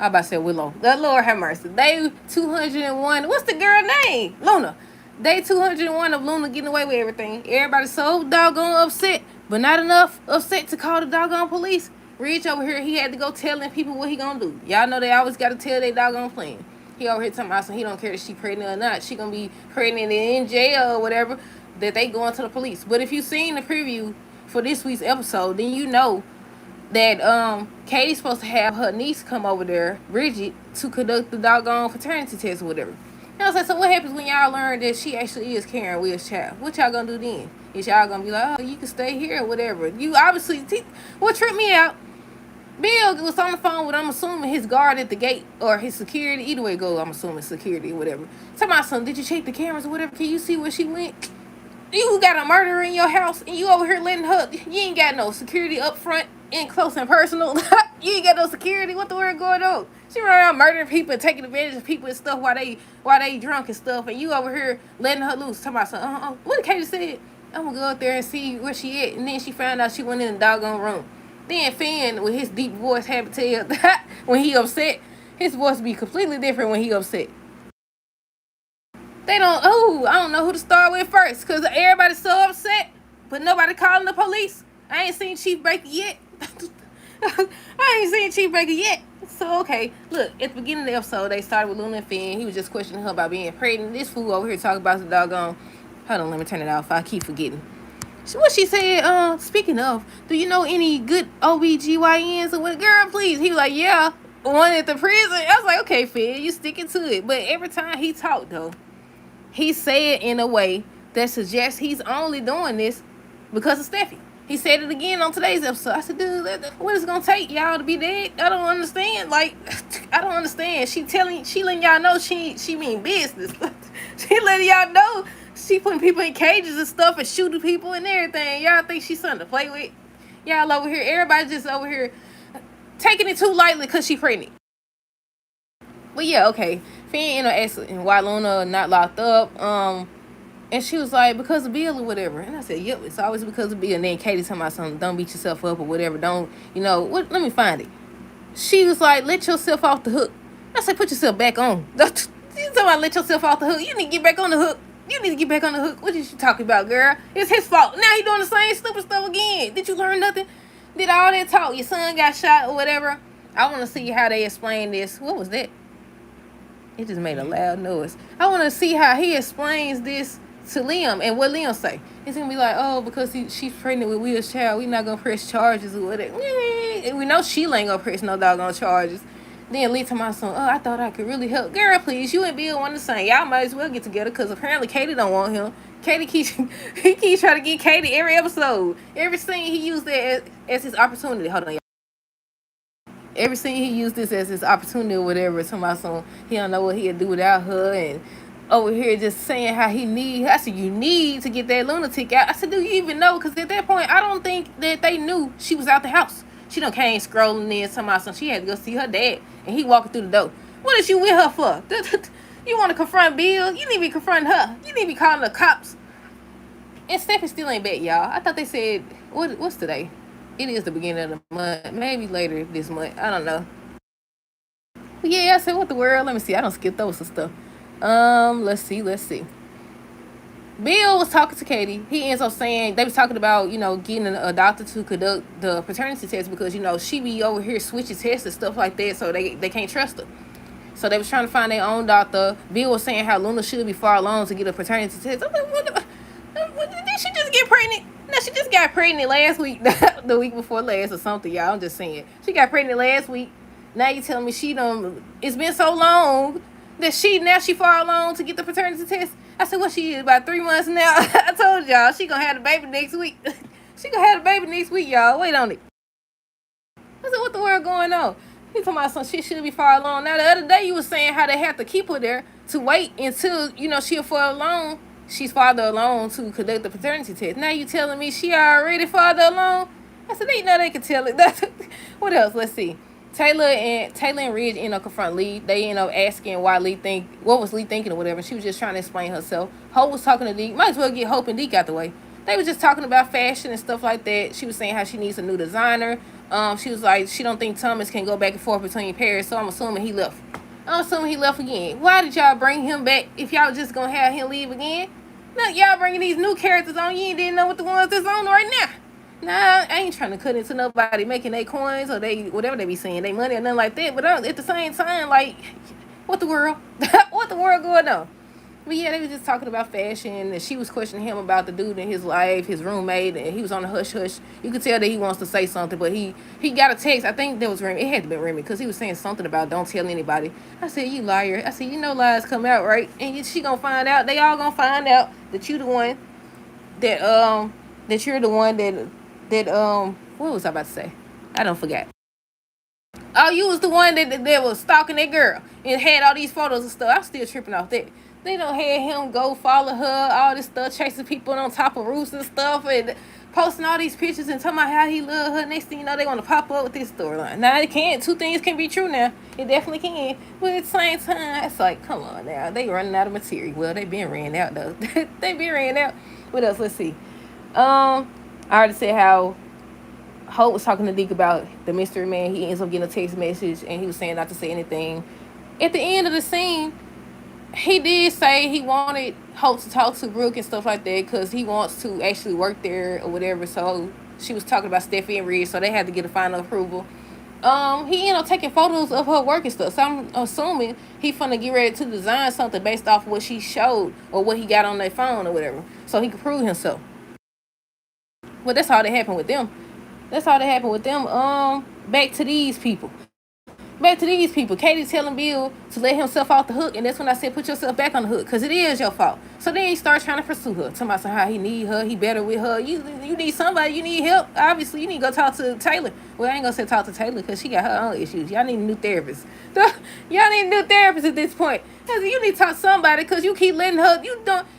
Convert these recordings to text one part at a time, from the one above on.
I about to say Willow. The Lord have mercy. Day 201. What's the girl name? Luna. Day 201 of Luna getting away with everything. Everybody's so doggone upset, but not enough upset to call the doggone police. Rich over here, he had to go telling people what he gonna do. Y'all know they always gotta tell their doggone plan. He over here talking about so he don't care if she pregnant or not. She gonna be pregnant and in jail or whatever. That they going to the police. But if you seen the preview for this week's episode, then you know that Katie's supposed to have her niece come over there, Bridget, to conduct the doggone paternity test or whatever. And I was like, so what happens when y'all learn that she actually is Karen Will's child? What y'all gonna do then? Is y'all gonna be like, oh, you can stay here or whatever? You obviously, what tripped me out, Bill was on the phone with, I'm assuming, his guard at the gate or his security. Either way it goes, I'm assuming security or whatever. Talking about something, did you check the cameras or whatever? Can you see where she went? You got a murderer in your house and you over here letting her, you ain't got no security up front and close and personal. You ain't got no security. What the word going on? She run around murdering people and taking advantage of people and stuff while they drunk and stuff, and you over here letting her loose. Talking about something. What did Katie said? I'm gonna go up there and see where she at. And then she found out she went in the doggone room. Then Finn, with his deep voice, had to tell when he upset, his voice be completely different when he upset. I don't know who to start with first, because everybody's so upset, but nobody calling the police. I ain't seen Chief Baker yet. So, okay, look, at the beginning of the episode, they started with Luna and Finn. He was just questioning her about being pregnant. This fool over here talking about the doggone... Hold on, let me turn it off. I keep forgetting. What she said, speaking of, do you know any good OBGYNs or what? Girl, please. He was like, yeah, one at the prison. I was like, okay, Finn, you sticking to it. But every time he talked, though, he said in a way that suggests he's only doing this because of Steffi. He said it again on today's episode. I said, dude, what is it gonna take y'all to be dead? I don't understand. Like, I don't understand. She letting y'all know she mean business. She letting y'all know she putting people in cages and stuff and shooting people and everything. Y'all think she's something to play with? Y'all over here, everybody just over here taking it too lightly because she pregnant. But yeah, okay. Finn asking why Luna not locked up. And she was like, because of Bill or whatever. And I said, yep, it's always because of Bill. And then Katie talking about something, don't beat yourself up or whatever. Don't, what? Let me find it. She was like, let yourself off the hook. I said, put yourself back on. You talking about let yourself off the hook. You need to get back on the hook. What is she talking about, girl? It's his fault. Now he doing the same stupid stuff again. Did you learn nothing? Did all that talk? Your son got shot or whatever? I want to see how they explain this. What was that? It just made a loud noise. I want to see how he explains this to Liam and what Liam say. He's gonna be like, oh, because she's pregnant with Will's child, we not gonna press charges or whatever. And we know Sheila ain't gonna press no doggone charges. Then Lee to my son, I thought I could really help. Girl, please, you and Bill want the same. Y'all might as well get together because apparently Katie don't want him. He keeps trying to get Katie every episode. Every scene he used that as his opportunity. Hold on, y'all. Every scene he used this as his opportunity or whatever. To my son, he don't know what he'll do without her, and over here just saying how he need. I said, you need to get that lunatic out. I said, do you even know? Because at that point, I don't think that they knew she was out the house. She done came scrolling in somehow, so she had to go see her dad, and he walking through the door. What is you with her for? You want to confront Bill? You need to be confronting her. You need to be calling the cops. And Stephanie still ain't back, y'all. I thought they said, what's today? It is the beginning of the month. Maybe later this month. I don't know. But yeah, I said, what the world? Let me see. I don't skip those and stuff. Let's see. Bill was talking to Katie. He ends up saying, they was talking about, getting a doctor to conduct the paternity test because, she be over here switching tests and stuff like that, so they can't trust her. So they was trying to find their own doctor. Bill was saying how Luna should be far along to get a paternity test. I'm like, did she just get pregnant? No, she just got pregnant last week, the week before last or something, y'all. I'm just saying. She got pregnant last week. Now you telling me it's been so long that she far along to get the paternity test. I said, what she is, about 3 months now? I told y'all, she gonna have the baby next week. She gonna have the baby next week, y'all. Wait on it. I said, what the world going on? He talking about some shit should be far along. Now, the other day you was saying how they have to keep her there to wait until, she's farther along to conduct the paternity test. Now you telling me she already farther along? I said, they know they can tell it. What else? Let's see. Taylor and Ridge end up confront Lee. They end up asking what was Lee thinking or whatever. She was just trying to explain herself. Hope was talking to Deke. Might as well get Hope and Deke out the way. They were just talking about fashion and stuff like that. She was saying how she needs a new designer. She was like, she don't think Thomas can go back and forth between Paris, so I'm assuming he left. I'm assuming he left again. Why did y'all bring him back if y'all just gonna have him leave again? Look, y'all bringing these new characters on. You ain't didn't know what the ones that's on right now. Nah, I ain't trying to cut into nobody making their coins or they whatever they be saying, they money or nothing like that. But at the same time, like, what the world? What the world going on? But yeah, they was just talking about fashion, and she was questioning him about the dude in his life, his roommate, and he was on the hush hush. You could tell that he wants to say something, but he got a text. I think that was Remy. It had to be Remy because he was saying something about don't tell anybody. I said, you liar. I said, you know lies come out, right? And she gonna find out. They all gonna find out that you the one that you're the one that what was I about to say? I don't forget. Oh, you was the one that was stalking that girl and had all these photos and stuff. I'm still tripping off that. They don't had him go follow her, all this stuff, chasing people on top of roofs and stuff, and posting all these pictures and talking about how he loved her. Next thing you know, they want to pop up with this storyline. Now, it can't. Two things can be true now. It definitely can. But at the same time, it's like, come on now. They running out of material. Well, they been ran out, though. They been ran out. What else? Let's see. I already said how Hope was talking to Deke about the mystery man. He ends up getting a text message, and he was saying not to say anything. At the end of the scene, he did say he wanted Hope to talk to Brooke and stuff like that because he wants to actually work there or whatever. So she was talking about Steffi and Ridge, so they had to get a final approval. He ended up taking photos of her work and stuff. So I'm assuming he finna get ready to design something based off of what she showed or what he got on their phone or whatever, so he could prove himself. Well, that's all that happened with them. That's all that happened with them. Back to these people. Back to these people. Katie telling Bill to let himself off the hook, and that's when I said put yourself back on the hook, because it is your fault. So then he starts trying to pursue her. Talking about how he need her, he better with her. You need somebody, you need help. Obviously, you need to go talk to Taylor. Well, I ain't gonna say talk to Taylor because she got her own issues. Y'all need a new therapist. Y'all need a new therapist at this point. You need to talk to somebody because you keep letting her.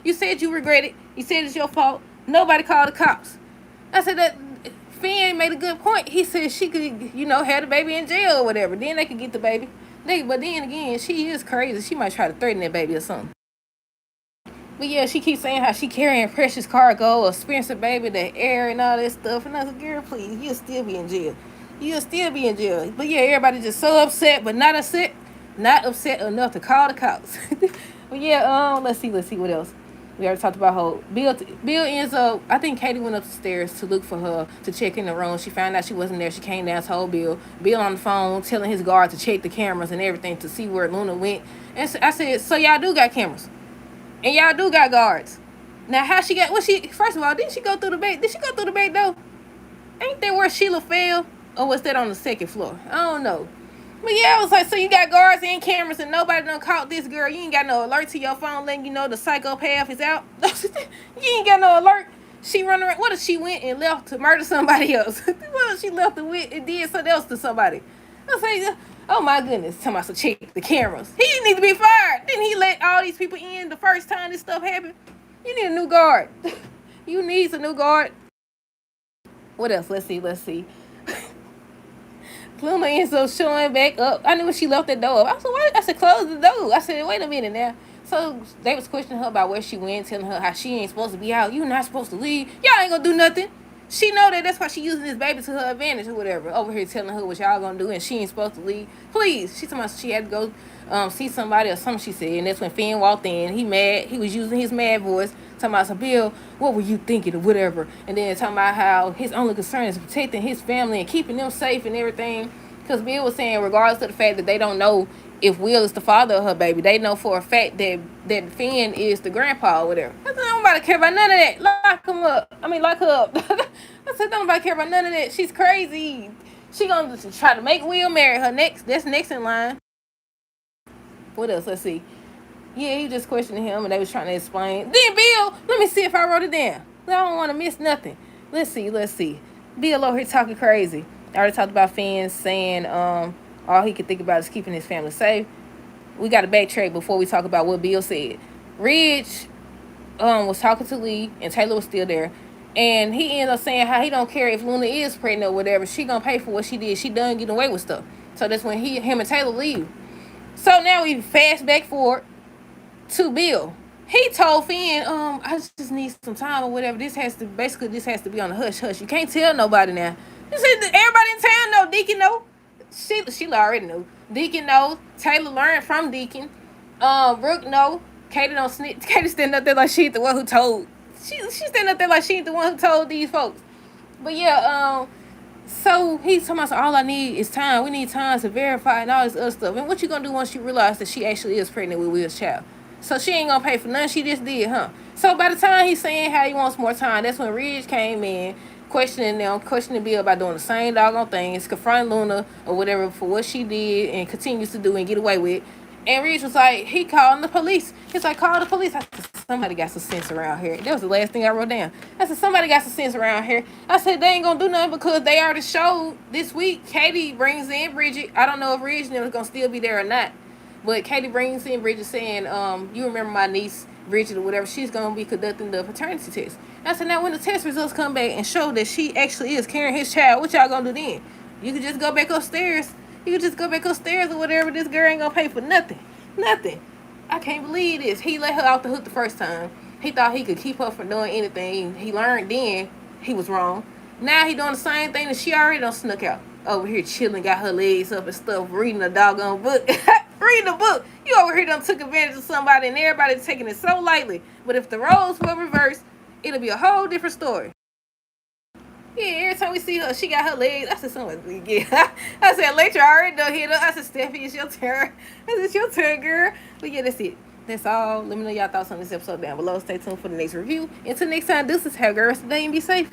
You said you regret it. You said it's your fault. Nobody called the cops. I said that Finn made a good point. He said she could, have the baby in jail or whatever. Then they could get the baby. But then again, she is crazy. She might try to threaten that baby or something. But yeah, she keeps saying how she carrying precious cargo, expensive baby, the air and all that stuff. And I was like, girl, please, you'll still be in jail. You'll still be in jail. But yeah, everybody just so upset, but not upset. Not upset enough to call the cops. But yeah, let's see what else. We already talked about Hope. Bill ends up, I think Katie went upstairs to look for her, to check in the room. She found out she wasn't there. She came down, told Bill. Bill on the phone telling his guard to check the cameras and everything to see where Luna went. And so I said, so y'all do got cameras. And y'all do got guards. Now, how she got, first of all, didn't she go through the back? Did she go through the back door? Ain't that where Sheila fell? Or was that on the second floor? I don't know. But yeah, I was like, so you got guards and cameras and nobody done caught this girl. You ain't got no alert to your phone letting you know the psychopath is out. You ain't got no alert. She run around. What if she went and left to murder somebody else? What if she left and did something else to somebody? I was like, oh my goodness. Tell me to check the cameras. He need to be fired. Didn't he let all these people in the first time this stuff happened? You need a new guard. You need a new guard. What else? Let's see. Luna ends up showing back up. I knew when she left the door up. I said, close the door. I said, wait a minute now. So they was questioning her about where she went, telling her how she ain't supposed to be out. You not supposed to leave. Y'all ain't gonna do nothing. She know that that's why she using this baby to her advantage or whatever. Over here telling her what y'all gonna do and she ain't supposed to leave. Please. She told me she had to go see somebody or something, she said. And that's when Finn walked in. He mad. He was using his mad voice. Talking about, Bill, what were you thinking or whatever? And then talking about how his only concern is protecting his family and keeping them safe and everything. Because Bill was saying, regardless of the fact that they don't know if Will is the father of her baby, they know for a fact that Finn is the grandpa or whatever. I said, nobody care about none of that. Lock him up. Lock her up. I said, nobody care about none of that. She's crazy. She gonna try to make Will marry her next. That's next in line. What else? Let's see. Yeah, he just questioning him, and they was trying to explain. Then Bill, let me see if I wrote it down. I don't want to miss nothing. Let's see. Bill over here talking crazy. I already talked about Finn saying all he could think about is keeping his family safe. We got to backtrack before we talk about what Bill said. Ridge was talking to Lee, and Taylor was still there. And he ended up saying how he don't care if Luna is pregnant or whatever. She gonna pay for what she did. She done getting away with stuff. So that's when him and Taylor leave. So now we fast back forward to Bill. He told Finn, I just need some time or whatever. This has to be on the hush hush. You can't tell nobody now. You see, everybody in town know. Deacon know. Sheila already knew. Deacon knows. Taylor learned from Deacon. Brooke know. Katie don't snitch. Katie standing up there like she ain't the one who told. She standing up there like she ain't the one who told these folks. But yeah, so he's talking about, so all I need is time. We need time to verify and all this other stuff. And what you gonna do once you realize that she actually is pregnant with Will's child? So she ain't gonna pay for nothing she just did, huh? So by the time he's saying how he wants more time, that's when Ridge came in, questioning Bill about doing the same doggone things, confronting Luna or whatever for what she did and continues to do and get away with. And Ridge was like, he calling the police. He's like, call the police. I said, somebody got some sense around here. That was the last thing I wrote down. I said, somebody got some sense around here. I said, they ain't gonna do nothing because they already showed this week. Katie brings in Bridget. I don't know if Ridge is gonna still be there or not. But Katie brings in Bridget saying, you remember my niece, Bridget, or whatever, she's going to be conducting the paternity test. And I said, now when the test results come back and show that she actually is carrying his child, what y'all going to do then? You can just go back upstairs. You can just go back upstairs or whatever. This girl ain't going to pay for nothing. Nothing. I can't believe this. He let her off the hook the first time. He thought he could keep her from doing anything. He learned then he was wrong. Now he doing the same thing that she already done snuck out. Over here chilling, got her legs up and stuff, reading a doggone book. Reading a book. You over here done took advantage of somebody and everybody's taking it so lightly. But if the roles were reversed, it'll be a whole different story. Yeah, every time we see her, she got her legs. I said, somebody, yeah. I said, later, I already done hit her. I said, Steffi, it's your turn. I said, it's your turn, girl. But yeah, that's it. That's all. Let me know y'all thoughts on this episode down below. Stay tuned for the next review. Until next time, deuces, have girls today and be safe.